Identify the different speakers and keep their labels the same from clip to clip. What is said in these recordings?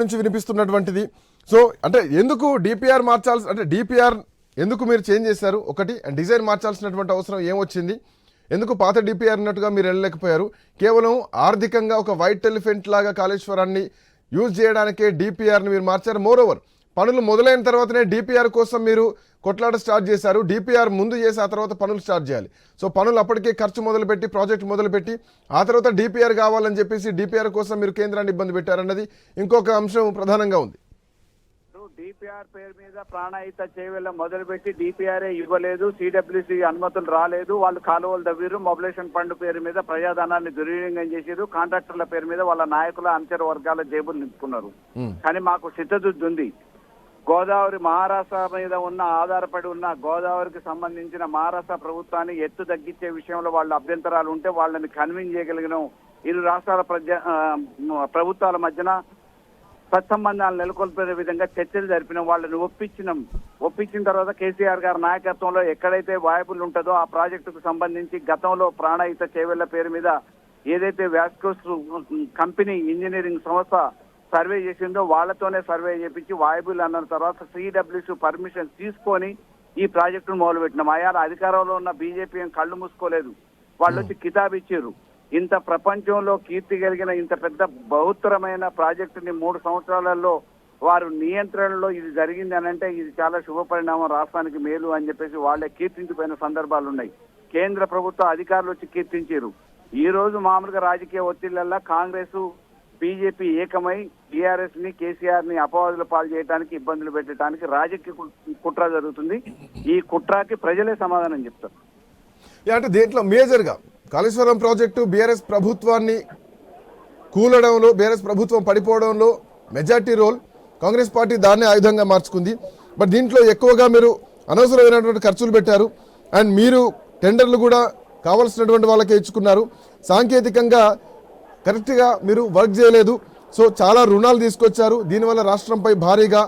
Speaker 1: నుంచి వినిపిస్తున్నటువంటిది. సో అంటే ఎందుకు డిపిఆర్ మార్చాల్సి, అంటే డిపిఆర్ ఎందుకు మీరు చేంజ్ చేశారు ఒకటి, అండ్ డిజైన్ మార్చాల్సినటువంటి అవసరం ఏమొచ్చింది, ఎందుకు పాత డిపిఆర్ ఉన్నట్టుగా మీరు వెళ్ళలేకపోయారు? కేవలం ఆర్థికంగా ఒక వైట్ ఎలిఫెంట్ లాగా కాళేశ్వరాన్ని యూజ్ చేయడానికే డిపిఆర్ని మీరు మార్చారు. మోరోవర్ పనులు మొదలైన తర్వాతనే డిపిఆర్ కోసం మీరు కొట్లాట స్టార్ట్ చేశారు. డిపిఆర్ ముందు చేసి ఆ తర్వాత పనులు స్టార్ట్ చేయాలి. సో పనులు అప్పటికే ఖర్చు మొదలుపెట్టి ప్రాజెక్ట్ మొదలుపెట్టి ఆ తర్వాత డిపిఆర్ కావాలని చెప్పేసి డిపిఆర్ కోసం మీరు కేంద్రాన్ని ఇబ్బంది పెట్టారన్నది ఇంకొక అంశం ప్రధానంగా ఉంది.
Speaker 2: డిపిఆర్ పేరు మీద ప్రాణాయిత చేవేళ్ళ మొదలుపెట్టి డిపిఆర్ఏ ఇవ్వలేదు, సిడబ్ల్యూసి అనుమతులు రాలేదు, వాళ్ళు కాలువలు దవ్విరు, మొబిలైజేషన్ ఫండ్ పేరు మీద ప్రజాధనాన్ని దుర్వినియోగం చేసారు, కాంట్రాక్టర్ల పేరు మీద వాళ్ళ నాయకుల అంచర వర్గాల జేబులు నింపుకున్నారు. కానీ మాకు చిత్తశుద్ధి ఉంది. గోదావరి మహారాష్ట్ర మీద ఉన్న ఆధారపడి ఉన్న గోదావరికి సంబంధించిన మహారాష్ట్ర ప్రభుత్వాన్ని ఎత్తు తగ్గించే విషయంలో వాళ్ళ అభ్యంతరాలు ఉంటే వాళ్ళని కన్విన్స్ చేయగలిగినాం. ఇరు రాష్ట్రాల ప్రభుత్వాల మధ్యన సత్సంబంధాలు నెలకొల్పే విధంగా చర్చలు జరిపినాం, వాళ్ళని ఒప్పించిన తర్వాత కేసీఆర్ గారి నాయకత్వంలో ఎక్కడైతే వాయబుల్ ఉంటుందో ఆ ప్రాజెక్టుకు సంబంధించి గతంలో ప్రాణహిత చేవెళ్ల పేరు మీద ఏదైతే వ్యాస్కోస్ కంపెనీ ఇంజనీరింగ్ సంస్థ సర్వే చేసిందో వాళ్ళతోనే సర్వే చేపించి వాయబుల్ అన్న తర్వాత సిడబ్ల్యూసి పర్మిషన్ తీసుకొని ఈ ప్రాజెక్టును మొదలుపెట్టినాం. అయ్యాల అధికారంలో ఉన్న బీజేపీ ఏం కళ్ళు మూసుకోలేదు, వాళ్ళు వచ్చి కితాబ్ ఇచ్చారు. ఇంత ప్రపంచంలో కీర్తి కలిగిన ఇంత పెద్ద బహుత్తరమైన ప్రాజెక్టుని 3 సంవత్సరాలలో వారు నియంత్రణలో ఇది జరిగింది అని అంటే ఇది చాలా శుభ పరిణామం, రాష్ట్రానికి మేలు అని చెప్పేసి వాళ్ళే కీర్తించిపోయిన సందర్భాలు ఉన్నాయి. కేంద్ర ప్రభుత్వ అధికారులు వచ్చి కీర్తించారు. ఈ రోజు మామూలుగా రాజకీయ ఒత్తిళ్లల్లో కాంగ్రెస్ బీజేపీ ఏకమై టీఆర్ఎస్ ని కేసీఆర్ ని అపవాదుల పాలు చేయడానికి, ఇబ్బందులు పెట్టడానికి రాజకీయ కుట్ర జరుగుతుంది. ఈ కుట్రకి ప్రజలే సమాధానం చెప్తారు.
Speaker 1: అంటే దీంట్లో మేజర్గా కాళేశ్వరం ప్రాజెక్టు బీఆర్ఎస్ ప్రభుత్వాన్ని కూలడంలో, బీఆర్ఎస్ ప్రభుత్వం పడిపోవడంలో మెజార్టీ రోల్ కాంగ్రెస్ పార్టీ దాన్నే ఆయుధంగా మార్చుకుంది. బట్ దీంట్లో ఎక్కువగా మీరు అనవసరమైనటువంటి ఖర్చులు పెట్టారు, అండ్ మీరు టెండర్లు కూడా కావాల్సినటువంటి వాళ్ళకే ఇచ్చుకున్నారు. సాంకేతికంగా కరెక్ట్గా మీరు వర్క్ చేయలేదు. సో చాలా రుణాలు తీసుకొచ్చారు, దీనివల్ల రాష్ట్రంపై భారీగా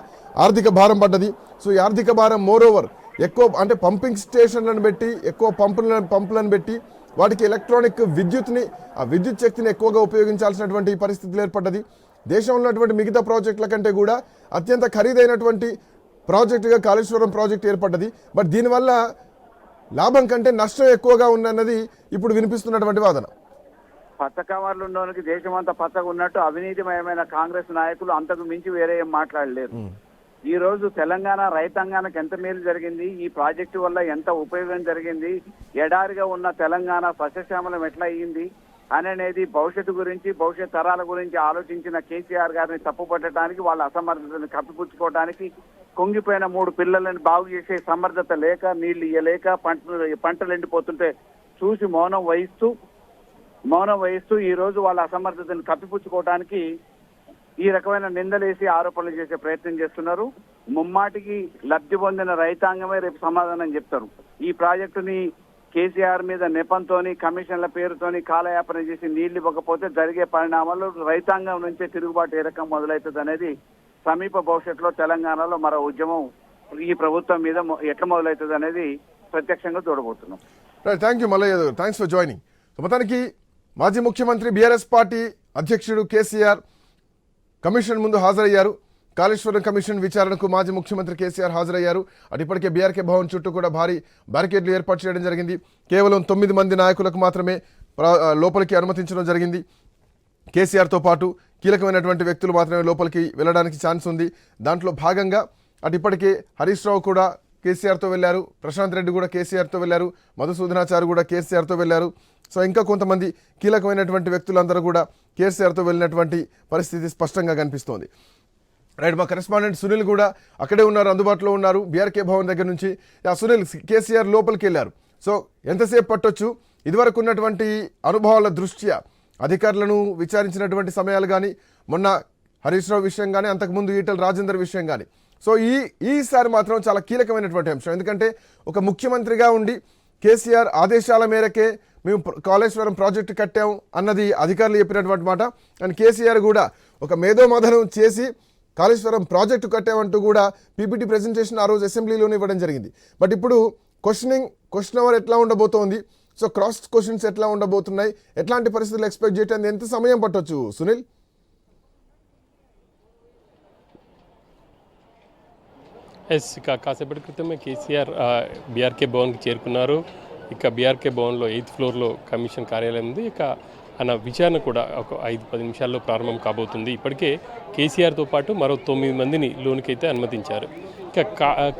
Speaker 1: ఆర్థిక భారం పడ్డది. సో ఈ ఆర్థిక భారం మోరోవర్ ఎక్కువ అంటే పంపింగ్ స్టేషన్లను పెట్టి, ఎక్కువ పంపులను పెట్టి వాటికి ఎలక్ట్రానిక్ విద్యుత్ని, ఆ విద్యుత్ శక్తిని ఎక్కువగా ఉపయోగించాల్సినటువంటి పరిస్థితులు ఏర్పడ్డది. దేశంలో ఉన్నటువంటి మిగతా ప్రాజెక్టుల కంటే కూడా అత్యంత ఖరీదైనటువంటి ప్రాజెక్టుగా కాళేశ్వరం ప్రాజెక్టు ఏర్పడ్డది. బట్ దీనివల్ల లాభం కంటే నష్టం ఎక్కువగా ఉందన్నది ఇప్పుడు వినిపిస్తున్నటువంటి వాదన.
Speaker 2: పచ్చకవర్లు ఉన్నోనికి దేశమంతా పచ్చగా ఉన్నట్టు అవినీతిమయమైన కాంగ్రెస్ నాయకులు అంతకు మించి వేరే ఏం మాట్లాడలేరు. ఈ రోజు తెలంగాణ రైతాంగానికి ఎంత మేలు జరిగింది, ఈ ప్రాజెక్టు వల్ల ఎంత ఉపయోగం జరిగింది, ఎడారిగా ఉన్న తెలంగాణ సస్యశ్యామలం ఎట్లా అయ్యింది అనేది భవిష్యత్తు గురించి, భవిష్యత్ తరాల గురించి ఆలోచించిన కేసీఆర్ గారిని తప్పుపట్టడానికి, వాళ్ళ అసమర్థతను కప్పిపుచ్చుకోవడానికి, కుంగిపోయిన 3 పిల్లలను బాగు చేసే సమర్థత లేక, నీళ్లు ఇయ్యలేక, పంటలు ఎండిపోతుంటే చూసి మౌనం వహిస్తూ ఈ రోజు వాళ్ళ అసమర్థతను కప్పిపుచ్చుకోవడానికి ఈ రకమైన నిందలేసి ఆరోపణలు చేసే ప్రయత్నం చేస్తున్నారు. ముమ్మాటికి లబ్ధి పొందిన రైతాంగమే రేపు సమాధానం చెప్తారు. ఈ ప్రాజెక్టుని కేసీఆర్ మీద నెపంతోని, కమిషన్ల పేరుతోని కాలయాపన చేసి నీళ్లు ఇవ్వకపోతే జరిగే పరిణామాలు రైతాంగం నుంచే తిరుగుబాటు ఏ రకం మొదలవుతుంది అనేది సమీప భవిష్యత్తులో తెలంగాణలో మరో ఉద్యమం ఈ ప్రభుత్వం మీద ఎట్లా మొదలవుతుంది అనేది ప్రత్యక్షంగా చూడబోతున్నాం.
Speaker 1: Thank you Mallayya, thanks for joining. మొత్తానికి మాజీ ముఖ్యమంత్రి బీఆర్ఎస్ పార్టీ అధ్యక్షుడు కేసీఆర్ కమిషన్ ముందు హాజరయ్యారు. కాళేశ్వరం కమిషన్ విచారణకు మాజీ ముఖ్యమంత్రి కేసీఆర్ హాజరయ్యారు. అటు ఇప్పటికే బీఆర్కే భవన్ చుట్టూ కూడా భారీ బ్యారికేడ్లు ఏర్పాటు చేయడం జరిగింది. కేవలం 9 మంది నాయకులకు మాత్రమే లోపలికి అనుమతించడం జరిగింది. కేసీఆర్తో పాటు కీలకమైనటువంటి వ్యక్తులు మాత్రమే లోపలికి వెళ్ళడానికి ఛాన్స్ ఉంది. దాంట్లో భాగంగా అటు ఇప్పటికే హరీష్ రావు కూడా కేసీఆర్తో వెళ్ళారు, ప్రశాంత్ రెడ్డి కూడా కేసీఆర్తో వెళ్ళారు, మధుసూదనాచారి కూడా కేసీఆర్తో వెళ్ళారు. సో ఇంకా కొంతమంది కీలకమైనటువంటి వ్యక్తులందరూ కూడా కేసీఆర్తో వెళ్ళినటువంటి పరిస్థితి స్పష్టంగా కనిపిస్తోంది. రైట్, మా కరెస్పాండెంట్ సునీల్ కూడా అక్కడే ఉన్నారు, అందుబాటులో ఉన్నారు బీఆర్కే భవన్ దగ్గర నుంచి. సునీల్, కేసీఆర్ లోపలికి వెళ్ళారు, సో ఎంతసేపు పట్టొచ్చు? ఇదివరకు ఉన్నటువంటి అనుభవాల దృష్ట్యా అధికారులను విచారించినటువంటి సమయాలు కానీ, మొన్న హరీష్ రావు విషయం కానీ, అంతకుముందు ఈటెల రాజేందర్ విషయం కానీ, సో ఈసారి మాత్రం చాలా కీలకమైనటువంటి అంశం. ఎందుకంటే ఒక ముఖ్యమంత్రిగా ఉండి కేసీఆర్ ఆదేశాల మేరకే మేము కాళేశ్వరం ప్రాజెక్టు కట్టాం అన్నది అధికారులు చెప్పినటువంటి మాట. అండ్ కేసీఆర్ కూడా ఒక మేధోమథనం చేసి కాళేశ్వరం ప్రాజెక్టు కట్టామంటూ కూడా పీపీటీ ప్రెజెంటేషన్ ఆ రోజు అసెంబ్లీలోనే ఇవ్వడం జరిగింది. బట్ ఇప్పుడు క్వశ్చన్ అవర్ ఎట్లా ఉండబోతోంది, సో క్రాస్ క్వశ్చన్స్ ఎట్లా ఉండబోతున్నాయి, ఎట్లాంటి పరిస్థితులు ఎక్స్పెక్ట్ చేయడానికి ఎంత సమయం పట్టొచ్చు సునీల్?
Speaker 3: కాసేపటి క్రితమే కేసీఆర్ బీఆర్కే భవన్కి చేరుకున్నారు. ఇక బీఆర్కే భవన్లో 8th ఫ్లోర్లో కమిషన్ కార్యాలయం ఉంది. ఇక ఆయన విచారణ కూడా ఒక 5-10 నిమిషాల్లో ప్రారంభం కాబోతుంది. ఇప్పటికే కేసీఆర్తో పాటు మరో 9 మందిని లోనికైతే అనుమతించారు. ఇక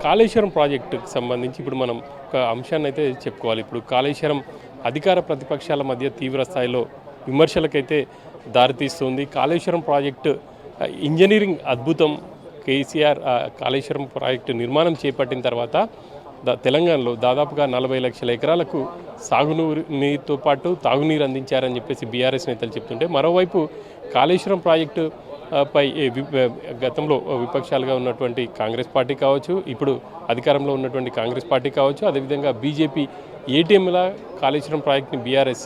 Speaker 3: కాళేశ్వరం ప్రాజెక్టుకు సంబంధించి ఇప్పుడు మనం ఒక అంశాన్ని అయితే చెప్పుకోవాలి. ఇప్పుడు కాళేశ్వరం అధికార ప్రతిపక్షాల మధ్య తీవ్ర స్థాయిలో విమర్శలకైతే దారితీస్తుంది. కాళేశ్వరం ప్రాజెక్టు ఇంజనీరింగ్ అద్భుతం. కేసీఆర్ కాళేశ్వరం ప్రాజెక్టు నిర్మాణం చేపట్టిన తర్వాత తెలంగాణలో దాదాపుగా 40 లక్షల ఎకరాలకు సాగునీరుతో పాటు తాగునీరు అందించారని చెప్పేసి బీఆర్ఎస్ నేతలు చెప్తుంటే, మరోవైపు కాళేశ్వరం ప్రాజెక్టు పై గతంలో విపక్షాలుగా ఉన్నటువంటి కాంగ్రెస్ పార్టీ కావచ్చు, ఇప్పుడు అధికారంలో ఉన్నటువంటి కాంగ్రెస్ పార్టీ కావచ్చు, అదేవిధంగా బీజేపీ ఏటీఎంల కాళేశ్వరం ప్రాజెక్టుని బీఆర్ఎస్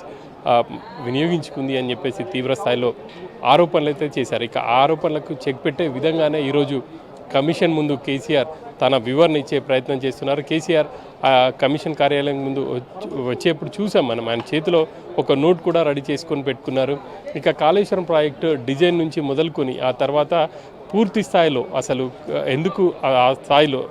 Speaker 3: వినియోగించుకుంది అని చెప్పేసి తీవ్ర స్థాయిలో ఆరోపణలు అయితే చేశారు. ఇక ఆరోపణలకు చెక్ పెట్టే విధంగానే ఈరోజు కమిషన్ ముందు కేసీఆర్ తన వివరణ ఇచ్చే ప్రయత్నం చేస్తున్నారు. కేసీఆర్ కమిషన్ కార్యాలయం ముందు వచ్చేప్పుడు చూసాం మనం, ఆయన చేతిలో ఒక నోట్ కూడా రెడీ చేసుకొని పెట్టుకున్నారు. ఇక కాళేశ్వరం ప్రాజెక్టు డిజైన్ నుంచి మొదలుకొని ఆ తర్వాత పూర్తి స్థాయిలో అసలు ఎందుకు ఆ స్థాయిలో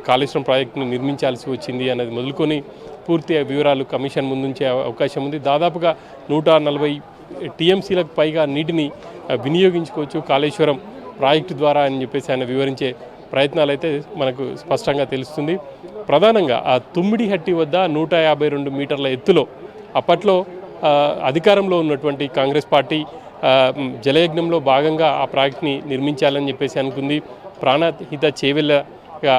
Speaker 3: కాళేశ్వరం ప్రాజెక్టును నిర్మించాల్సి వచ్చింది అనేది మొదలుకొని పూర్తి వివరాలు కమిషన్ ముందుంచే అవకాశం ఉంది. దాదాపుగా 140 టీఎంసీలకు పైగా నీటిని వినియోగించుకోవచ్చు కాళేశ్వరం ప్రాజెక్టు ద్వారా అని చెప్పేసి ఆయన వివరించే ప్రయత్నాలు అయితే మనకు స్పష్టంగా తెలుస్తుంది. ప్రధానంగా ఆ తుమ్మిడిహట్టి వద్ద 152 మీటర్ల ఎత్తులో అప్పట్లో అధికారంలో ఉన్నటువంటి కాంగ్రెస్ పార్టీ జలయజ్ఞంలో భాగంగా ఆ ప్రాజెక్ట్ని నిర్మించాలని చెప్పేసి అనుకుంది. ప్రాణహిత చేవెళ్ళగా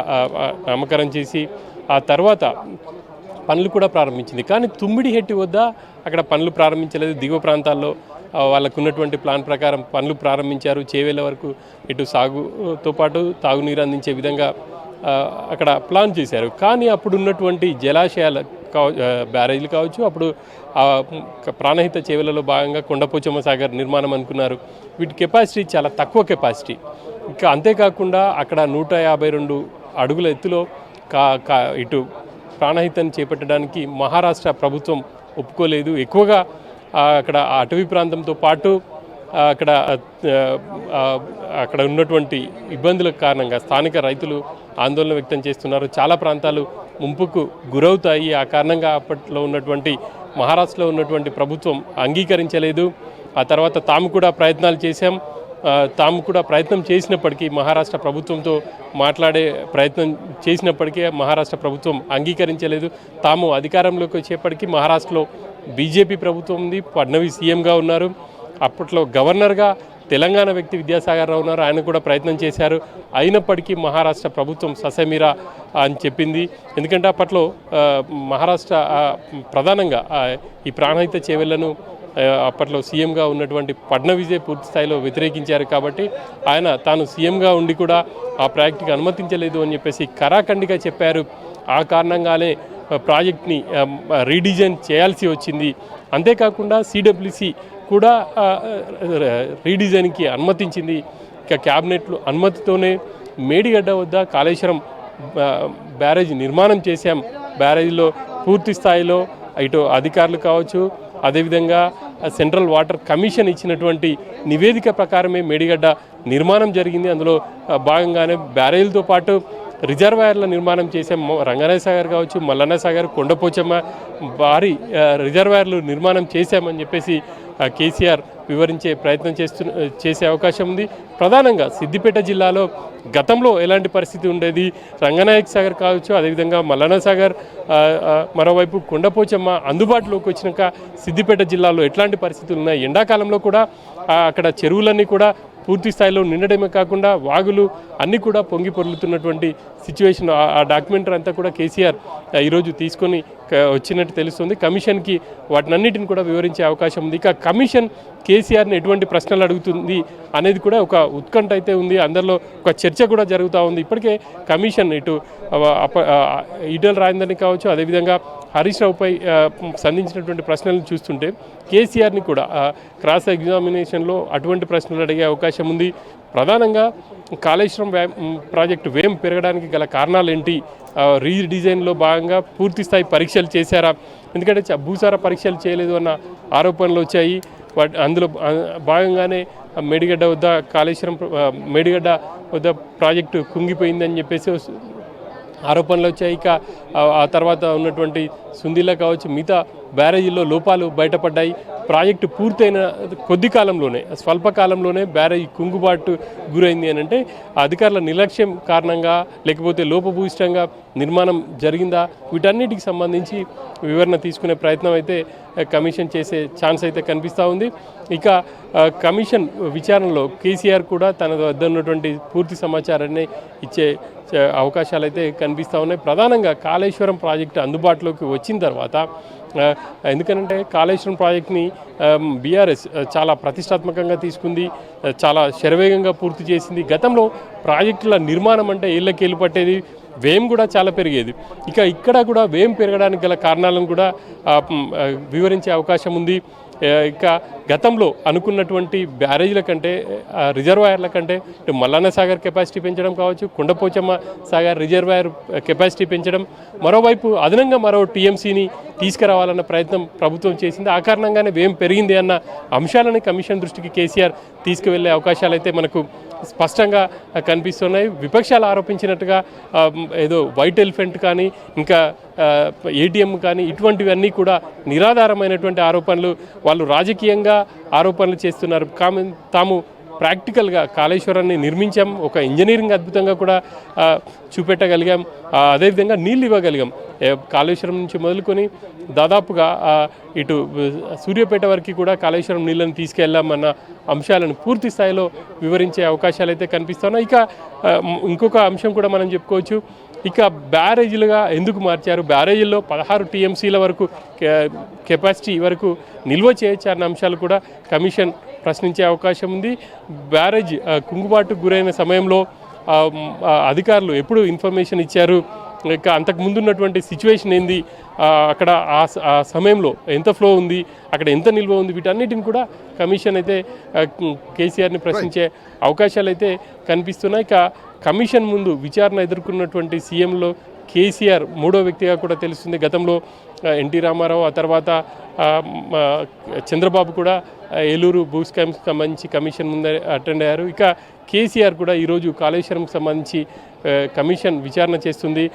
Speaker 3: నామకరణం చేసి ఆ తర్వాత పనులు కూడా ప్రారంభించింది. కానీ తుమ్మిడిహెట్టి వద్ద అక్కడ పనులు ప్రారంభించలేదు. దిగువ ప్రాంతాల్లో వాళ్ళకు ఉన్నటువంటి ప్లాన్ ప్రకారం పనులు ప్రారంభించారు. చేవేళ్ళ వరకు ఇటు సాగుతో పాటు తాగునీరు అందించే విధంగా అక్కడ ప్లాన్ చేశారు. కానీ అప్పుడు ఉన్నటువంటి జలాశయాల బ్యారేజీలు కావచ్చు, అప్పుడు ప్రాణహిత చేవెళ్లలో భాగంగా కొండపోచమ్మ సాగర్ నిర్మాణం అనుకున్నారు. వీటి కెపాసిటీ చాలా తక్కువ కెపాసిటీ. ఇంకా అంతేకాకుండా అక్కడ 152 అడుగుల ఎత్తులో ఇటు ప్రాణహితను చేపట్టడానికి మహారాష్ట్ర ప్రభుత్వం ఒప్పుకోలేదు. ఎక్కువగా అక్కడ అటవీ ప్రాంతంతో పాటు అక్కడ ఉన్నటువంటి ఇబ్బందుల కారణంగా స్థానిక రైతులు ఆందోళన వ్యక్తం చేస్తున్నారు. చాలా ప్రాంతాలు ముంపుకు గురవుతాయి. ఆ కారణంగా అప్పట్లో ఉన్నటువంటి మహారాష్ట్రలో ఉన్నటువంటి ప్రభుత్వం అంగీకరించలేదు. ఆ తర్వాత తాము కూడా ప్రయత్నం చేసినప్పటికీ మహారాష్ట్ర ప్రభుత్వంతో మాట్లాడే ప్రయత్నం చేసినప్పటికీ మహారాష్ట్ర ప్రభుత్వం అంగీకరించలేదు. తాము అధికారంలోకి వచ్చేప్పటికీ మహారాష్ట్రలో బీజేపీ ప్రభుత్వం ఉంది. ఫడ్నవీస్ సీఎంగా ఉన్నారు. అప్పట్లో గవర్నర్గా తెలంగాణ వ్యక్తి విద్యాసాగర్ రావు ఉన్నారు. ఆయన కూడా ప్రయత్నం చేశారు. అయినప్పటికీ మహారాష్ట్ర ప్రభుత్వం ససేమిరా అని చెప్పింది. ఎందుకంటే అప్పట్లో మహారాష్ట్ర ప్రధానంగా ఈ ప్రాణహిత చేవెళ్లను అప్పట్లో సీఎంగా ఉన్నటువంటి ఫడ్నవీసే పూర్తి స్థాయిలో వ్యతిరేకించారు. కాబట్టి ఆయన తాను సీఎంగా ఉండి కూడా ఆ ప్రాజెక్టుకి అనుమతించలేదు అని చెప్పేసి కరాఖండిగా చెప్పారు. ఆ కారణంగానే ప్రాజెక్ట్ని రీడిజైన్ చేయాల్సి వచ్చింది. అంతేకాకుండా సిడబ్ల్యూసి కూడా రీడిజైన్కి అనుమతించింది. ఇక క్యాబినెట్లు అనుమతితోనే మేడిగడ్డ వద్ద కాళేశ్వరం బ్యారేజ్ నిర్మాణం చేశాం. బ్యారేజ్లో పూర్తి స్థాయిలో ఇటు అధికారులు కావచ్చు, అదేవిధంగా సెంట్రల్ వాటర్ కమిషన్ ఇచ్చినటువంటి నివేదిక ప్రకారమే మేడిగడ్డ నిర్మాణం జరిగింది. అందులో భాగంగానే బ్యారేజ్లతో పాటు రిజర్వాయర్ల నిర్మాణం చేసాం. రంగనాయ సాగర్ కావచ్చు, మల్లన్న సాగర్, కొండపోచమ్మ భారీ రిజర్వాయర్లు నిర్మాణం చేశామని చెప్పేసి కేసీఆర్ వివరించే ప్రయత్నం చేసే అవకాశం ఉంది. ప్రధానంగా సిద్దిపేట జిల్లాలో గతంలో ఎలాంటి పరిస్థితి ఉండేది, రంగనాయక సాగర్ కావచ్చు, అదేవిధంగా మల్లన్న సాగర్, మరోవైపు కొండపోచమ్మ అందుబాటులోకి వచ్చినాక సిద్దిపేట జిల్లాలో ఎట్లాంటి పరిస్థితులు ఉన్నాయి, ఎండాకాలంలో కూడా అక్కడ చెరువులన్నీ కూడా పూర్తి స్థాయిలో నిండడమే కాకుండా వాగులు అన్నీ కూడా పొంగి పొర్లుతున్నటువంటి సిచ్యువేషన్. ఆ డాక్యుమెంటరీ అంతా కూడా కేసీఆర్ ఈరోజు తీసుకొని వచ్చినట్టు తెలుస్తుంది. కమిషన్కి వాటినన్నిటిని కూడా వివరించే అవకాశం ఉంది. ఇక కమిషన్ కేసీఆర్ని ఎటువంటి ప్రశ్నలు అడుగుతుంది అనేది కూడా ఒక ఉత్కంఠ అయితే ఉంది. అందరిలో ఒక చర్చ కూడా జరుగుతూ ఉంది. ఇప్పటికే కమిషన్ ఇటు ఈటెల రాజేందర్ని కావచ్చు, అదేవిధంగా హరీష్ రావుపై సంధించినటువంటి ప్రశ్నలను చూస్తుంటే కేసీఆర్ని కూడా క్రాస్ ఎగ్జామినేషన్లో అటువంటి ప్రశ్నలు అడిగే అవకాశం ఉంది. ప్రధానంగా కాళేశ్వరం ప్రాజెక్టు వ్యయం పెరగడానికి గల కారణాలు ఏంటి, రీడిజైన్లో భాగంగా పూర్తి స్థాయి పరీక్షలు చేశారా, ఎందుకంటే భూసార పరీక్షలు చేయలేదు అన్న ఆరోపణలు వచ్చాయి. అందులో భాగంగానే మేడిగడ్డ వద్ద కాళేశ్వరం మేడిగడ్డ వద్ద ప్రాజెక్టు కుంగిపోయిందని చెప్పేసి ఆరోపణలు వచ్చాయి. ఇక ఆ తర్వాత ఉన్నటువంటి సుందిల్లా కావచ్చు, మిగతా బ్యారేజీల్లో లోపాలు బయటపడ్డాయి. ప్రాజెక్టు పూర్తయిన కొద్ది కాలంలోనే, స్వల్పకాలంలోనే బ్యారేజీ కుంగుబాటు గురైంది అని అంటే అధికారుల నిర్లక్ష్యం కారణంగా, లేకపోతే లోపభూయిష్టంగా నిర్మాణం జరిగిందా, వీటన్నిటికి సంబంధించి వివరణ తీసుకునే ప్రయత్నం అయితే కమిషన్ చేసే ఛాన్స్ అయితే కనిపిస్తూ ఉంది. ఇక కమిషన్ విచారణలో కేసీఆర్ కూడా తన వద్ద ఉన్నటువంటి పూర్తి సమాచారాన్ని ఇచ్చే అవకాశాలు అయితే కనిపిస్తూ ఉన్నాయి. ప్రధానంగా కాళేశ్వరం ప్రాజెక్టు అందుబాటులోకి వచ్చిన తర్వాత, ఎందుకంటే కాళేశ్వరం ప్రాజెక్ట్ని బీఆర్ఎస్ చాలా ప్రతిష్టాత్మకంగా తీసుకుంది, చాలా శరవేగంగా పూర్తి చేసింది. గతంలో ప్రాజెక్టుల నిర్మాణం అంటే ఏళ్ళకేళ్ళు పట్టేది, వ్యయం కూడా చాలా పెరిగేది. ఇక ఇక్కడ కూడా వ్యయం పెరగడానికి గల కారణాలను కూడా వివరించే అవకాశం ఉంది. ఇక గతంలో అనుకున్నటువంటి బ్యారేజీల కంటే, రిజర్వాయర్ల కంటే మల్లన్న సాగర్ కెపాసిటీ పెంచడం కావచ్చు, కొండపోచమ్మ సాగర్ రిజర్వాయర్ కెపాసిటీ పెంచడం, మరోవైపు అదనంగా మరో టీఎంసీని తీసుకురావాలన్న ప్రయత్నం ప్రభుత్వం చేసింది. ఆ కారణంగానే వ్యయం పెరిగింది అన్న అంశాలని కమిషన్ దృష్టికి కేసీఆర్ తీసుకువెళ్లే అవకాశాలు అయితే మనకు స్పష్టంగా కనిపిస్తున్నాయి. విపక్షాలు ఆరోపించినట్టుగా ఏదో వైట్ ఎలిఫెంట్ కానీ, ఇంకా ఏటీఎం కానీ, ఇటువంటివన్నీ కూడా నిరాధారమైనటువంటి ఆరోపణలు. వాళ్ళు రాజకీయంగా ఆరోపణలు చేస్తున్నారు. తాము ప్రాక్టికల్గా కాళేశ్వరాన్ని నిర్మించాం, ఒక ఇంజనీరింగ్ అద్భుతంగా కూడా చూపెట్టగలిగాం, అదేవిధంగా నీళ్ళు ఇవ్వగలిగాం. కాళేశ్వరం నుంచి మొదలుకొని దాదాపుగా ఇటు సూర్యాపేట వరకు కూడా కాళేశ్వరం నీళ్ళని తీసుకెళ్లామన్న అంశాలను పూర్తి స్థాయిలో వివరించే అవకాశాలు అయితే కనిపిస్తున్నాయి. ఇక ఇంకొక అంశం కూడా మనం చెప్పుకోవచ్చు. ఇక బ్యారేజీలుగా ఎందుకు మార్చారు, బ్యారేజీల్లో 16 టీఎంసీల వరకు కెపాసిటీ వరకు నిల్వ చేయొచ్చు అన్న అంశాలు కూడా కమిషన్ ప్రశ్నించే అవకాశం ఉంది. బ్యారేజ్ కుంగుబాటుకు గురైన సమయంలో అధికారులు ఎప్పుడు ఇన్ఫర్మేషన్ ఇచ్చారు, ఇక అంతకు ముందు ఉన్నటువంటి సిచ్యువేషన్ ఏంది, అక్కడ ఆ సమయంలో ఎంత ఫ్లో ఉంది, అక్కడ ఎంత నిల్వ ఉంది, వీటన్నిటిని కూడా కమిషన్ అయితే కేసీఆర్ని ప్రశ్నించే అవకాశాలు అయితే కనిపిస్తున్నాయి. ఇక కమిషన్ ముందు విచారణ ఎదుర్కొన్నటువంటి సీఎంలో కేసీఆర్ మూడో వ్యక్తిగా కూడా తెలుస్తుంది. గతంలో ఎన్టీ రామారావు, ఆ తర్వాత చంద్రబాబు కూడా ఏలూరు భూ స్కామ్కి సంబంధించి కమిషన్ ముందే అటెండ్ అయ్యారు. ఇక కేసీఆర్ కూడా ఈరోజు కాళేశ్వరంకి సంబంధించి కమిషన్ విచారణ చేస్తుంది.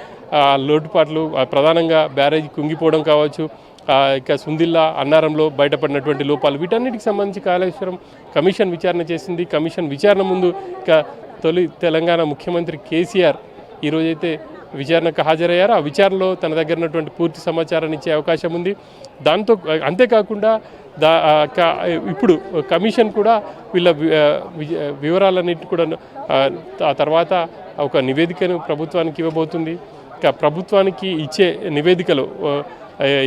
Speaker 3: లోటుపాట్లు, ప్రధానంగా బ్యారేజ్ కుంగిపోవడం కావచ్చు, ఇక సుందిల్లా అన్నారంలో బయటపడినటువంటి లోపాలు, వీటన్నిటికి సంబంధించి కాళేశ్వరం కమిషన్ విచారణ చేసింది. కమిషన్ విచారణ ముందు ఇక తొలి తెలంగాణ ముఖ్యమంత్రి కేసీఆర్ ఈరోజైతే విచారణకు హాజరయ్యారు. ఆ విచారణలో తన దగ్గర ఉన్నటువంటి పూర్తి సమాచారాన్ని ఇచ్చే అవకాశం ఉంది. దాంతో అంతేకాకుండా ఇప్పుడు కమిషన్ కూడా వీళ్ళ వివరాలన్నిటి కూడా ఆ తర్వాత ఒక నివేదికను ప్రభుత్వానికి ఇవ్వబోతుంది. ఇక ప్రభుత్వానికి ఇచ్చే నివేదికలో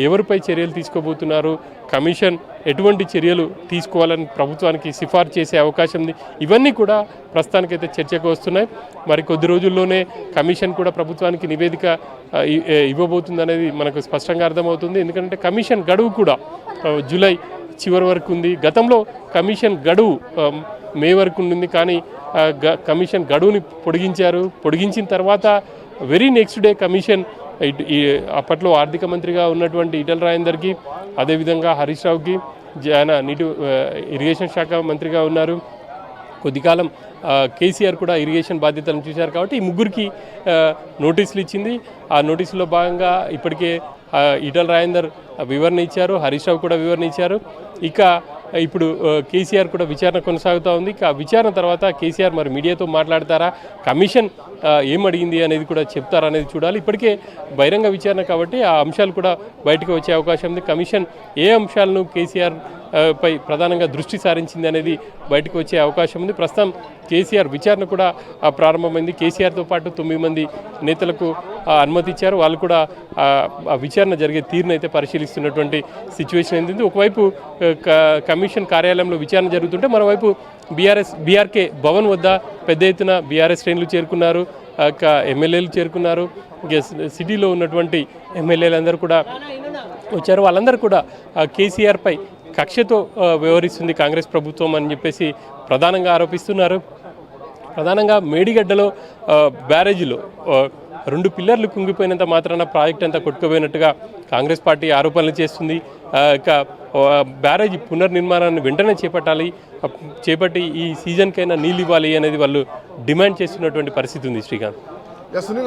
Speaker 3: ఎవరిపై చర్యలు తీసుకోబోతున్నారు, కమిషన్ ఎటువంటి చర్యలు తీసుకోవాలని ప్రభుత్వానికి సిఫార్సు చేసే అవకాశం ఉంది. ఇవన్నీ కూడా ప్రస్తుతానికైతే చర్చకు వస్తున్నాయి. మరి కొద్ది రోజుల్లోనే కమిషన్ కూడా ప్రభుత్వానికి నివేదిక ఇవ్వబోతుంది అనేది మనకు స్పష్టంగా అర్థమవుతుంది. ఎందుకంటే కమిషన్ గడువు కూడా జూలై చివరి వరకు ఉంది. గతంలో కమిషన్ గడువు మే వరకు ఉండింది, కానీ కమిషన్ గడువుని పొడిగించిన తర్వాత వెరీ నెక్స్ట్ డే కమిషన్ అప్పట్లో ఆర్థిక మంత్రిగా ఉన్నటువంటి ఈటెల రాజేందర్కి, అదేవిధంగా హరీష్ రావుకి, ఆయన ఇరిగేషన్ శాఖ మంత్రిగా ఉన్నారు, కొద్ది కాలం కేసీఆర్ కూడా ఇరిగేషన్ బాధ్యతలను చూశారు. కాబట్టి ఈ ముగ్గురికి నోటీసులు ఇచ్చింది. ఆ నోటీసులో భాగంగా ఇప్పటికే ఈటెల రాజేందర్ వివరణ ఇచ్చారు, హరీష్ రావు కూడా వివరణ ఇచ్చారు. ఇక ఇప్పుడు కేసీఆర్ కూడా విచారణ కొనసాగుతూ ఉంది. ఇక విచారణ తర్వాత కేసీఆర్ మరి మీడియాతో మాట్లాడతారా, కమిషన్ ఏమడిగింది అనేది కూడా చెప్తారా అనేది చూడాలి. ఇప్పటికే బహిరంగ విచారణ కాబట్టి ఆ అంశాలు కూడా బయటకు వచ్చే అవకాశం ఉంది. కమిషన్ ఏ అంశాలను కేసీఆర్ పై ప్రధానంగా దృష్టి సారించింది అనేది బయటకు వచ్చే అవకాశం ఉంది. ప్రస్తుతం కేసీఆర్ విచారణ కూడా ప్రారంభమైంది. కేసీఆర్తో పాటు 9 మంది నేతలకు అనుమతి ఇచ్చారు. వాళ్ళు కూడా ఆ విచారణ జరిగే తీరును అయితే పరిశీలిస్తున్నటువంటి సిచ్యువేషన్ ఏంది. ఒకవైపు కమిషన్ కార్యాలయంలో విచారణ జరుగుతుంటే, మరోవైపు బీఆర్కే భవన్ వద్ద పెద్ద ఎత్తున బీఆర్ఎస్ శ్రేణులు చేరుకున్నారు, ఎమ్మెల్యేలు చేరుకున్నారు. సిటీలో ఉన్నటువంటి ఎమ్మెల్యేలందరూ కూడా వచ్చారు. వాళ్ళందరూ కూడా కేసీఆర్పై కక్షతో వ్యవహరిస్తుంది కాంగ్రెస్ ప్రభుత్వం అని చెప్పేసి ప్రధానంగా ఆరోపిస్తున్నారు. ప్రధానంగా మేడిగడ్డలో బ్యారేజీలో 2 పిల్లర్లు కుంగిపోయినంత మాత్రాన ప్రాజెక్ట్ అంతా కొట్టుకుపోయినట్టుగా కాంగ్రెస్ పార్టీ ఆరోపణలు చేస్తుంది. ఇక బ్యారేజ్ పునర్నిర్మాణాన్ని వెంటనే చేపట్టి ఈ సీజన్కైనా నీళ్ళు ఇవ్వాలి అనేది వాళ్ళు డిమాండ్ చేస్తున్నటువంటి పరిస్థితి ఉంది శ్రీకాంత్.
Speaker 1: సునీల్